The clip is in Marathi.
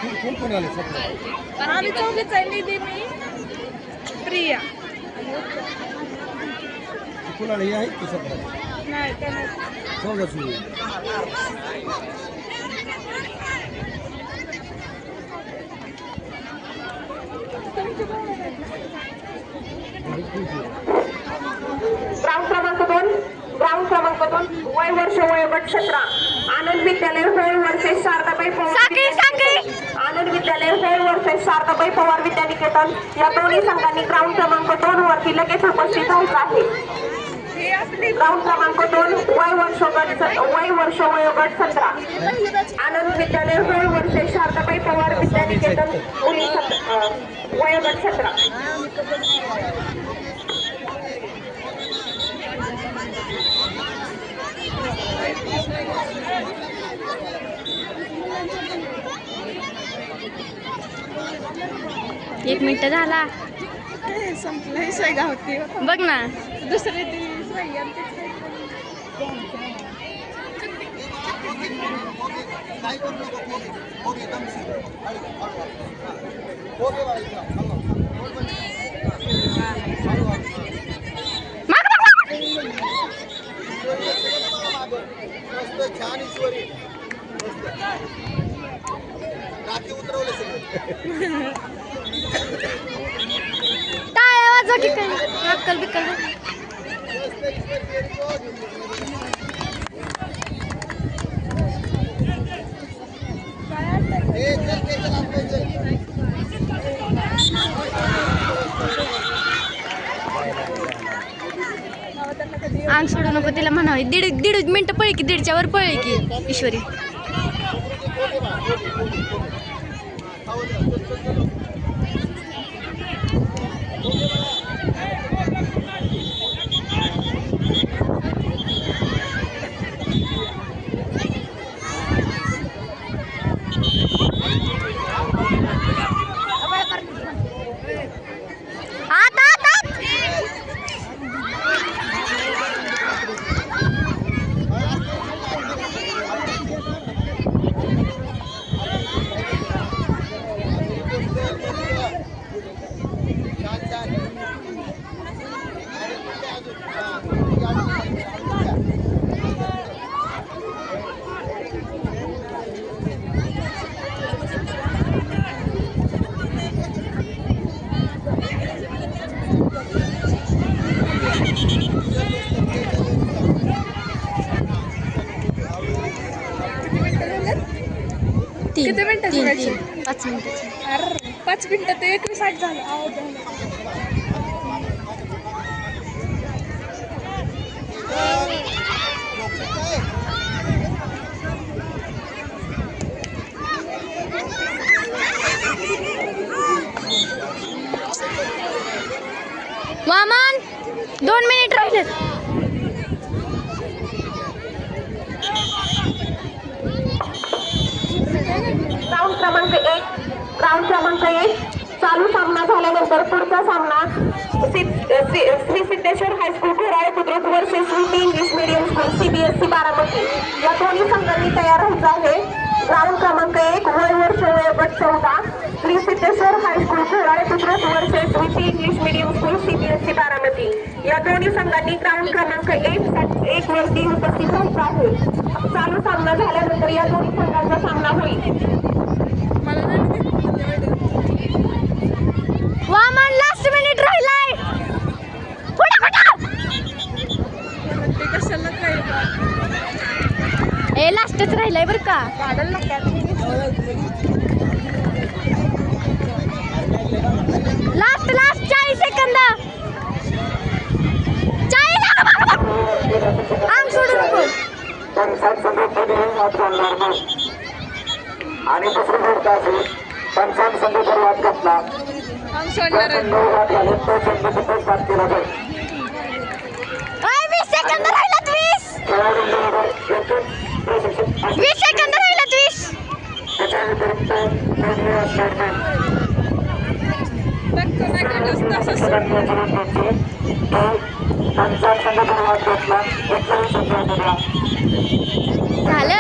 आम्ही चौघीच आहे, निधी, मी, प्रिया. नाही त्याने ग्राउंड क्रमांक 2 वय वर्ष वयोगट 17 आनंद विद्यालय होळ वर्षे शारदाबाई पवार आनंद विद्यालय होळ वर्षे शारदाबाई पवार विद्यानिकेतन या दोन्ही संघांनी ग्राउंड क्रमांक 2 वरती लगेच उपस्थित व्हायचं आहे. ग्राउंड क्रमांक 2 वय वर्ष वयोगट 17 आनंद विद्यालय होळ वर्षे शारदाबाई पवार विद्यानिकेतन मुली वयोगट 17. एक मिनिट झाला संपलं शेगा होती बघ ना. दुसरे दिवस टाळ्या वाजवा की काय अक्कल बिक्कल. अंग सोडू नको तिला म्हणावी. दीड मिनिटं पळी की, दीडच्या वर पळी की ईश्वरी. किती मिनिटं बघायची? 5 मिनिटाची. अरे 5 मिनिटं ते 29 झालं. वामन 2 मिनिट राहिलेत. ग्राउंड क्रमांक 1 चालू सामना झाल्यानंतर पुढचा सामना Shri Siddheshwar high school Ghorale Budruk versus Shri English medium school CBSE Baramati या दोन्ही संघांनी तयार व्हायचं आहे. ग्राउंड क्रमांक 1 वय वर्ष वयोगट 14 Shri Siddheshwar high school Ghorale Budruk versus Shri English medium school CBSE Baramati या दोन्ही संघांनी ग्राउंड क्रमांक 1 वरती उपस्थित व्हायचं आहे. चालू सामना झाल्यानंतर या दोन्ही संघांचा सामना होईल. वामन लास्ट मिनिट राहिलाय. ए लास्टच राहिलाय बर का. Last 40 second. 40 अंग सोडू नको. आणि दुसरी गोष्ट असेल पंचांग संघ सुरुवात घेतला सोडणार 20 सेकंद राहिलात. 20 सेकंद राहिलात. 20 झालं.